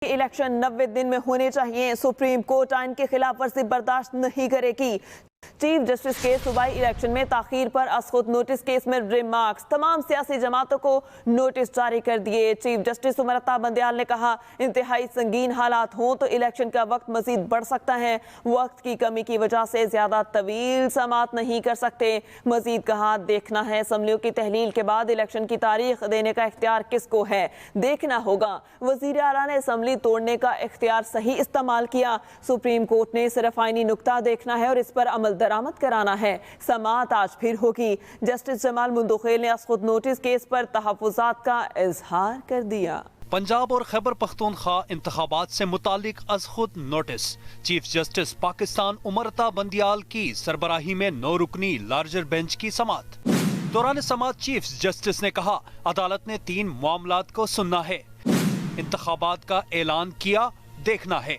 Election 90 दिन में होने चाहिए। सुप्रीम कोर्ट आइन की खिलाफ वर्जी बर्दाश्त नहीं करेगी। चीफ जस्टिस के सूबाई इलेक्शन में ताखीर पर असखुद नोटिस केस में रिमार्क्स। तमाम सियासी जमातों को नोटिस जारी कर दिए। चीफ जस्टिस उमरता बंदयाल ने कहा, इंतहाई संगीन हालात हों तो इलेक्शन का वक्त मजीद बढ़ सकता है। वक्त की कमी की वजह से ज्यादा तवील समात नहीं कर सकते। मजीद कहा, देखना है असम्बलियों की तहलील के बाद इलेक्शन की तारीख देने का इख्तियार किसको है, देखना होगा। वजीर आला ने असम्बली तोड़ने का इख्तियार सही इस्तेमाल किया। सुप्रीम कोर्ट ने सिर्फ आईनी नुक्ता देखना है और इस पर अमल दरामद कराना है। समाअत आज फिर होगी। जस्टिस जमाल मुंदोखेल ने असखुद नोटिस केस पर तहफ़्फ़ुज़ात का इजहार कर दिया। पंजाब और खैबर पख्तूनख्वा इंतखाबात से मुतालिक असखुद notice. Chief justice Pakistan उमरता Bandial की सरबराही में 9 रुकनी लार्जर बेंच की समाअत। दौरान समाअत चीफ जस्टिस ने कहा, अदालत ने 3 मामलात को सुनना है। इंतखाबात का ऐलान किया, देखना है।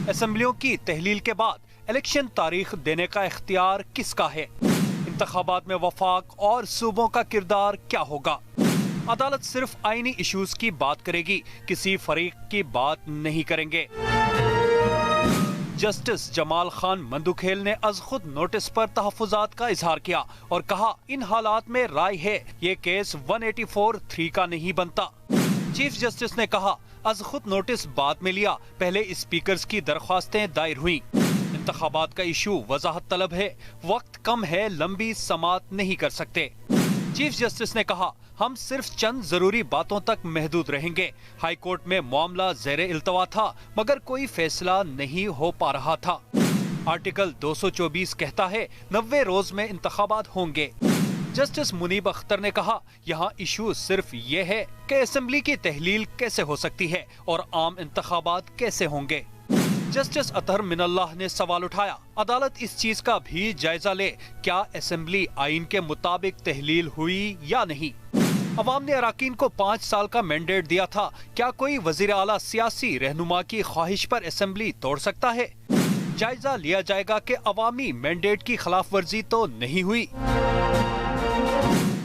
असेंबलियों की तहलील के बाद इलेक्शन तारीख देने का इख्तियार किसका है। इंतखाबात में वफाक और सूबों का किरदार क्या होगा। अदालत सिर्फ आईनी इश्यूज की बात करेगी, किसी फरीक की बात नहीं करेंगे। जस्टिस जमाल खान मंदुखेल ने अज़खुद नोटिस पर तहफ़्फ़ुज़ात का इजहार किया और कहा, इन हालात में राय है ये केस 184(3) का नहीं बनता। चीफ जस्टिस ने कहा, अज़खुद नोटिस बाद में लिया, पहले स्पीकर्स की दरख्वास्तें दायर हुई। इंतखाबात का इशू वजाहत तलब है, वक्त कम है, लंबी समाअत नहीं कर सकते। चीफ जस्टिस ने कहा, हम सिर्फ चंद जरूरी बातों तक महदूद रहेंगे। हाई कोर्ट में मामला ज़ेरे इल्तवा था मगर कोई फैसला नहीं हो पा रहा था। आर्टिकल 224 कहता है 90 रोज में इंतखाबात होंगे। जस्टिस मुनीब अख्तर ने कहा, यहाँ इशू सिर्फ ये है कि असेंबली की तहलील कैसे हो सकती है और आम इंतखाबात कैसे होंगे। जस्टिस अतहर मिनल्लाह ने सवाल उठाया, अदालत इस चीज का भी जायजा ले, क्या असेंबली आइन के मुताबिक तहलील हुई या नहीं। अवाम ने अराकीन को 5 साल का मैंडेट दिया था, क्या कोई वजीर आला सियासी रहनुमा की ख्वाहिश पर असेंबली तोड़ सकता है। जायजा लिया जाएगा कि अवामी मैंडेट की खिलाफ वर्जी तो नहीं हुई।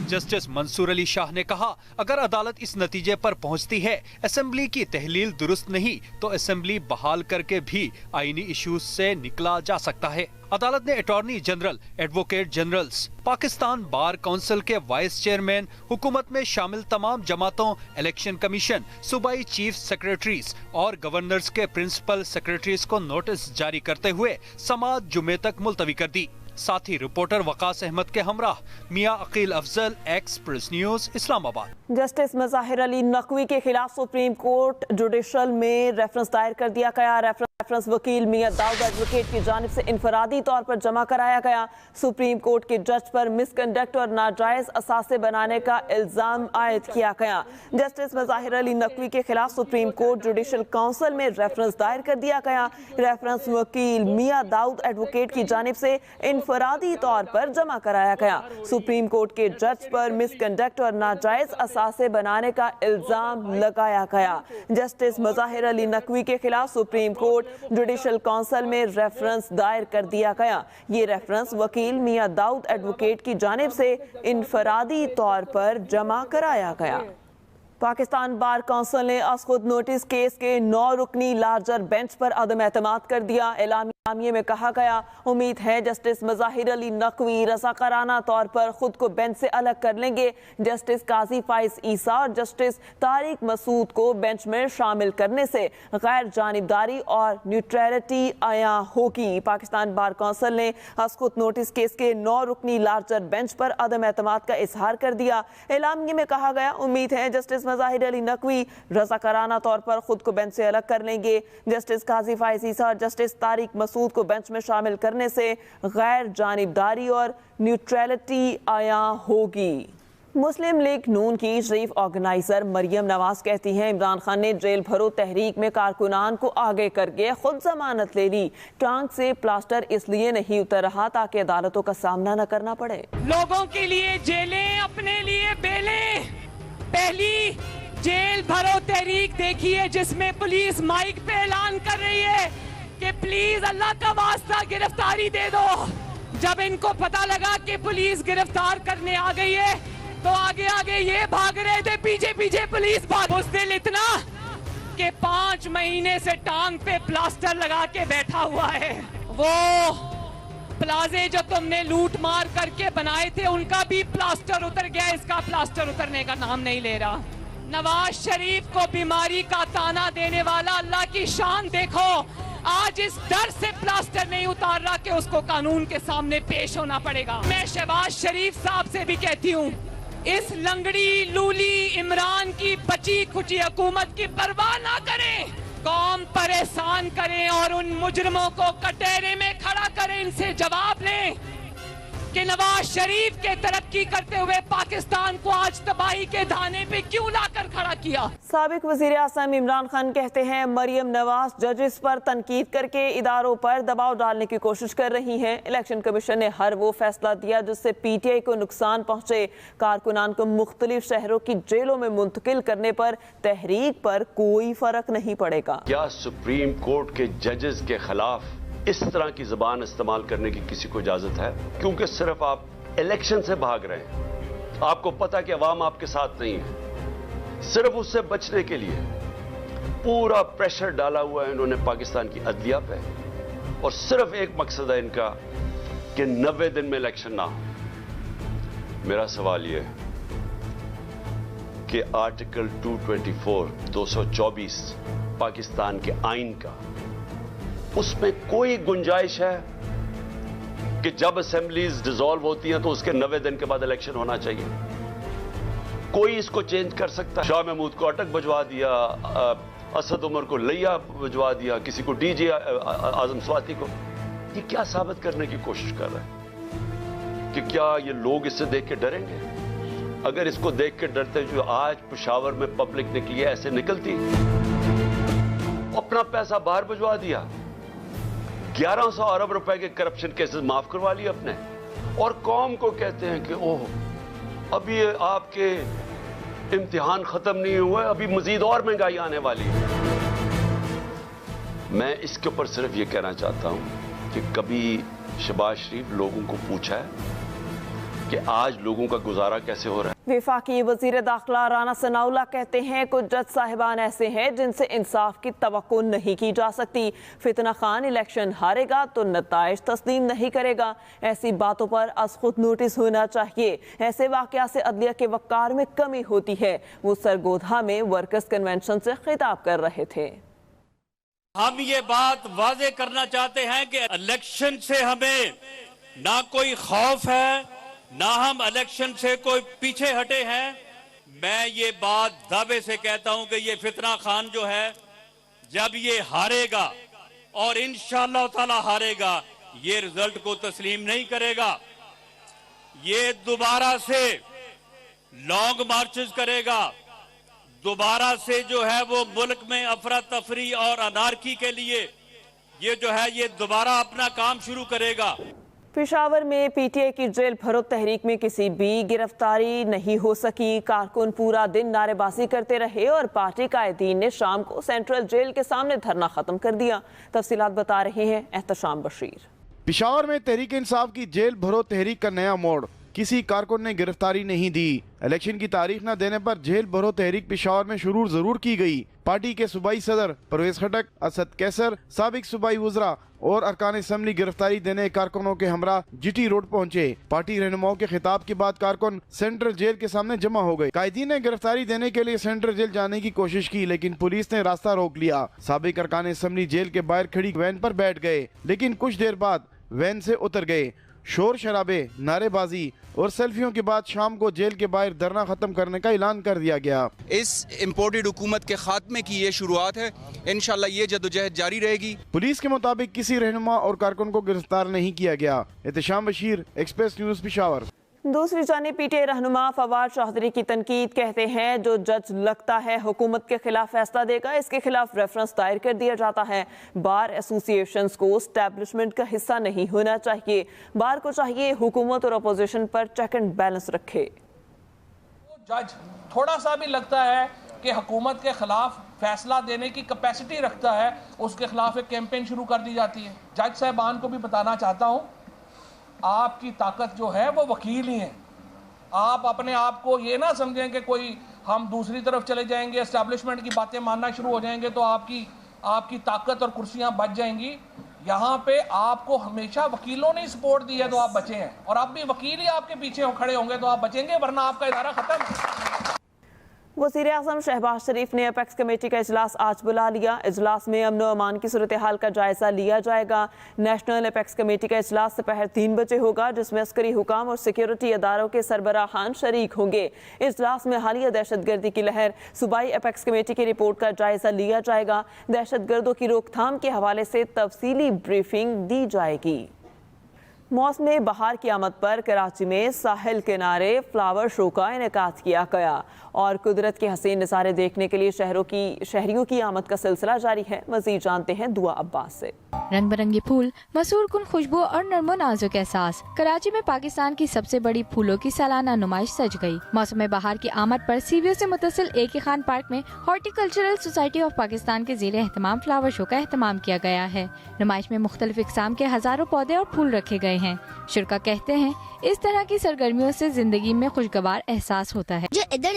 जस्टिस मंसूर अली शाह ने कहा, अगर अदालत इस नतीजे पर पहुंचती है असेंबली की तहलील दुरुस्त नहीं तो असेंबली बहाल करके भी आईनी इश्यूज से निकला जा सकता है। अदालत ने attorney general, advocate generals, Pakistan bar council के वाइस चेयरमैन, हुकूमत में शामिल तमाम जमातों, इलेक्शन कमीशन, सूबाई चीफ सेक्रेटरीज और गवर्नर्स के प्रिंसिपल सेक्रेटरीज को नोटिस जारी करते हुए समाअत जुमे तक मुलतवी कर दी। साथ ही रिपोर्टर वकास अहमद के हमराह मियां Aqeel Afzal, Express News, Islamabad. Justice Mazahir Ali Naqvi के खिलाफ सुप्रीम कोर्ट जुडिशल में रेफरेंस दायर कर दिया गया। रेफरेंस वकील मियां दाऊद एडवोकेट की जानिब से इनफरादी तौर पर जमा कराया गया। सुप्रीम कोर्ट के जज पर मिसकंडक्ट और नाजायज असासे बनाने का इल्जाम आयद किया गया। जस्टिस मज़ाहिर अली नकवी के खिलाफ सुप्रीम कोर्ट जुडिशल काउंसिल में रेफरेंस दायर कर दिया गया। रेफरेंस वकील मियां दाऊद एडवोकेट की जानिब से इनफरादी तौर पर जमा कराया गया। सुप्रीम कोर्ट के जज पर मिसकंडक्ट और नाजायज असासे बनाने का इल्जाम लगाया गया। जस्टिस मज़ाहिर अली नकवी के खिलाफ सुप्रीम कोर्ट जुडिशल काउंसिल में रेफरेंस दायर कर दिया गया। ये रेफरेंस वकील मियां दाऊद एडवोकेट की जानिब से इनफरादी तौर पर जमा कराया गया। पाकिस्तान बार काउंसिल ने असखुद नोटिस केस के 9 रुकनी लार्जर बेंच पर अदम एतमाद कर दिया। एलामिये में कहा गया, उम्मीद है जस्टिस मज़ाहिर अली नकवी रज़ाकाराना तौर पर खुद को बेंच से अलग कर लेंगे। जस्टिस काजी फाइज ईसा और जस्टिस तारिक मसूद को बेंच में शामिल करने से गैर जानिबदारी और न्यूट्रलिटी आया होगी। पाकिस्तान बार काउंसिल ने असखुद नोटिस केस के 9 रुकनी लार्जर बेंच पर अदम एतमाद का इजहार कर दिया। एलामिये में कहा गया, उम्मीद है जस्टिस मज़ाहिर अली नकवी रज़ाकाराना तौर पर खुद को बेंच से अलग कर लेंगे। जस्टिस काजी फाइज ईसा और जस्टिस तारिक मसूद को बेंच में शामिल करने से गैर जानिबदारी और न्यूट्रलिटी आया होगी। मुस्लिम लीग नून की चीफ ऑर्गेनाइजर मरियम नवाज कहती हैं, इमरान खान ने जेल भरो तहरीक में कारकुनान को आगे करके खुद जमानत ले ली। टांग से प्लास्टर इसलिए नहीं उतर रहा ताकि अदालतों का सामना न करना पड़े। लोगों के लिए जेलें, अपने लिए बेलें। पहली जेल भरो तहरीक देखिए जिसमें पुलिस माइक पे ऐलान कर रही है कि प्लीज अल्लाह का वास्ता गिरफ्तारी दे दो। जब इनको पता लगा कि पुलिस गिरफ्तार करने आ गई है तो आगे आगे ये भाग रहे थे, पीछे पीछे पुलिस भाग। उस दिन इतना के 5 महीने से टांग पे प्लास्टर लगा के बैठा हुआ है। वो प्लाजे जो तुमने लूट मार करके बनाए थे उनका भी प्लास्टर उतर गया, इसका प्लास्टर उतरने का नाम नहीं ले रहा। नवाज शरीफ को बीमारी का ताना देने वाला अल्लाह की शान देखो, आज इस डर से प्लास्टर नहीं उतार रहा कि उसको कानून के सामने पेश होना पड़ेगा। मैं शहबाज शरीफ साहब से भी कहती हूँ, इस लंगड़ी लूली इमरान की बची खुची हुकूमत की परवाह ना करें, कौम परेशान करें और उन मुजरिमों को कटहरे में खड़ा करें, इनसे जवाब लें कि नवाज शरीफ के तरक्की करते हुए पाकिस्तान को आज तबाही के धाने पे क्यों लाकर खड़ा किया। साबिक वजीर आज़म इमरान खान कहते हैं मरियम नवाज जजेस पर तनकीद करके इदारों पर दबाव डालने की कोशिश कर रही हैं। इलेक्शन कमीशन ने हर वो फैसला दिया जिससे PTI को नुकसान पहुंचे। कारकुनान को मुख्तलिफ शहरों की जेलों में मुंतकिल करने पर तहरीक पर कोई फर्क नहीं पड़ेगा। क्या सुप्रीम कोर्ट के जजेस के खिलाफ इस तरह की जुबान इस्तेमाल करने की किसी को इजाजत है? क्योंकि सिर्फ आप इलेक्शन से भाग रहे हैं, आपको पता कि अवाम आपके साथ नहीं है। सिर्फ उससे बचने के लिए पूरा प्रेशर डाला हुआ है इन्होंने पाकिस्तान की अदलिया पे, और सिर्फ एक मकसद है इनका कि 90 दिन में इलेक्शन ना हो। मेरा सवाल यह है कि आर्टिकल 224 पाकिस्तान के आइन का, उसमें कोई गुंजाइश है कि जब असेंबलीज डिसॉल्व होती हैं तो उसके 90 दिन के बाद इलेक्शन होना चाहिए? कोई इसको चेंज कर सकता है? शाह महमूद को अटक भिजवा दिया, असद उमर को लिया भिजवा दिया, किसी को डीजी आजम स्वाति को। ये क्या साबित करने की कोशिश कर रहा है कि क्या ये लोग इससे देख के डरेंगे? अगर इसको देख के डरते जो आज पेशावर में पब्लिक निकली है ऐसे निकलती, अपना पैसा बाहर भिजवा दिया, 1100 अरब रुपए के करप्शन केसेस माफ करवा लिए अपने, और कौम को कहते हैं कि ओह अभी आपके इम्तिहान खत्म नहीं हुआ, अभी मजीद और महंगाई आने वाली है। मैं इसके ऊपर सिर्फ ये कहना चाहता हूं कि कभी शहबाज शरीफ लोगों को पूछा है कि आज लोगों का गुजारा कैसे हो रहा है? वफाकी वजीर दाखिला राना सनाउल्लाह कहते हैं कुछ जज साहिबान ऐसे हैं जिनसे इंसाफ की तवक्को नहीं की जा सकती। फितना खान इलेक्शन हारेगा तो नताइज तस्लीम नहीं करेगा। ऐसी बातों पर अज खुद नोटिस होना चाहिए। ऐसे वाकया से अदलिया के वक़ार में कमी होती है। वो सरगोधा में वर्कर्स कन्वेंशन से खिताब कर रहे थे। हम ये बात वाजे करना चाहते हैं कि इलेक्शन से हमें ना कोई खौफ है, ना हम इलेक्शन से कोई पीछे हटे हैं। मैं ये बात दावे से कहता हूं कि ये फितना खान जो है, जब ये हारेगा और इंशाअल्लाह ताला हारेगा, ये रिजल्ट को तस्लीम नहीं करेगा। ये दोबारा से लॉन्ग मार्चेस करेगा, दोबारा से जो है वो मुल्क में अफरा तफरी और अनारकी के लिए ये जो है ये दोबारा अपना काम शुरू करेगा। पेशावर में PTI की जेल भरो तहरीक में किसी भी गिरफ्तारी नहीं हो सकी। कारकुन पूरा दिन नारेबाजी करते रहे और पार्टी कायदीन ने शाम को सेंट्रल जेल के सामने धरना खत्म कर दिया। तफसीलात बता रहे हैं एहतशाम बशीर। पेशावर में तहरीक इंसाफ की जेल भरो तहरीक का नया मोड़, किसी कारकुन ने गिरफ्तारी नहीं दी। इलेक्शन की तारीख न देने पर जेल भरो तहरीक पेशावर में शुरू जरूर की गई। पार्टी के सूबाई सदर परवेज खटक, असद कैसर, साबिक सूबाई वज़रा और अरकान असम्बली गिरफ्तारी देने कारकुनों के हमरा GT रोड पहुंचे। पार्टी रहनुमाओं के खिताब के बाद कारकुन सेंट्रल जेल के सामने जमा हो गए। कायदीन ने गिरफ्तारी देने के लिए सेंट्रल जेल जाने की कोशिश की, लेकिन पुलिस ने रास्ता रोक लिया। साबिक अरकान असम्बली जेल के बाहर खड़ी वैन पर बैठ गए, लेकिन कुछ देर बाद वैन से उतर गए। शोर शराबे, नारेबाजी और सेल्फियों के बाद शाम को जेल के बाहर धरना खत्म करने का ऐलान कर दिया गया। इस इम्पोर्टेड हुकूमत के खात्मे की ये शुरुआत है, इंशाल्लाह ये जदोजहद जारी रहेगी। पुलिस के मुताबिक किसी रहनुमा और कारकुन को गिरफ्तार नहीं किया गया। Ehtesham Bashir, express news Peshawar. दूसरी जानिब PTI रहनुमा फवाद चौधरी की तनकीद, कहते हैं जो जज लगता है हुकूमत के खिलाफ फैसला देगा, इसके खिलाफ रेफरेंस दायर कर दिया जाता है। बार एसोसिएशंस को स्टैब्लिशमेंट का हिस्सा नहीं होना चाहिए। बार को चाहिए हुकूमत और अपोजिशन पर चेक एंड बैलेंस रखे। जज थोड़ा सा भी लगता है कि हुकूमत के खिलाफ फैसला देने की कैपेसिटी रखता है, उसके खिलाफ एक कैंपेन शुरू कर दी जाती है। जज साहबान को भी बताना चाहता हूँ, आपकी ताकत जो है वो वकील ही है। आप अपने आप को ये ना समझें कि कोई हम दूसरी तरफ चले जाएंगे, एस्टैब्लिशमेंट की बातें मानना शुरू हो जाएंगे, तो आपकी ताकत और कुर्सियां बच जाएंगी। यहाँ पे आपको हमेशा वकीलों ने सपोर्ट दी है तो आप बचे हैं, और अब भी वकील ही आपके पीछे खड़े होंगे तो आप बचेंगे, वरना आपका इदारा खत्म। वज़ीर आज़म शहबाज शरीफ ने अपेक्स कमेटी का इजलास आज बुला लिया। इजलास में अमन व अमान की सूरत हाल का जायजा लिया जाएगा। नेशनल अपेक्स कमेटी का इजलास दोपहर 3 बजे होगा, जिसमें अस्करी हुकाम और सिक्योरिटी अदारों के सरबराहान शरीक होंगे। इजलास में हालिया दहशतगर्दी की लहर, सूबाई अपेक्स कमेटी की रिपोर्ट का जायजा लिया जाएगा। दहशतगर्दों की रोकथाम के हवाले से तफसीली ब्रीफिंग दी जाएगी। मौसम बहार की आमद पर कराची में साहिल किनारे फ्लावर शो का इनेकाद किया गया और कुदरत के हसीन नज़ारे देखने के लिए शहरियों की आमद का सिलसिला जारी है। मज़ीद जानते हैं दुआ अब्बास से। रंग बिरंगे फूल, मसूर कुन खुशबू और नरमो नाजुक एहसास। कराची में पाकिस्तान की सबसे बड़ी फूलों की सालाना नुमाइश सज गई। मौसम बहार की आमद पर सीवीओ से मुतसिल ए.के. खान पार्क में हॉर्टिकल्चरल सोसाइटी ऑफ पाकिस्तान के ज़ेरे एहतमाम फ्लावर शो का एहतमाम किया गया है। नुमाइश में मुख्तलिफ इक़साम के हजारों पौधे और फूल रखे गए हैं। शुरा कहते हैं इस तरह की सरगर्मियों से जिंदगी में खुशगवार एहसास होता है। जो इधर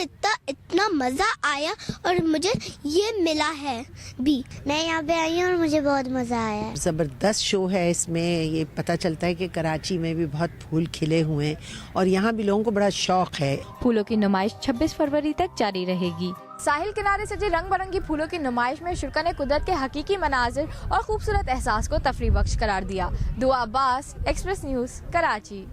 इतना मजा आया और मुझे ये मिला है भी, मैं यहाँ पे आई हूँ और मुझे बहुत मजा आया। जबरदस्त शो है। इसमें ये पता चलता है कि कराची में भी बहुत फूल खिले हुए हैं और यहाँ भी लोगों को बड़ा शौक है। फूलों की नुमाइश 26 फरवरी तक जारी रहेगी। साहिल किनारे सजे रंग बिरंगी फूलों की नुमाइश में शुरा ने कुदरत के हकीकी मनाजिर और खूबसूरत एहसास को तफरीह बख्श करार दिया। दुआ अब्बास, एक्सप्रेस न्यूज़, कराची।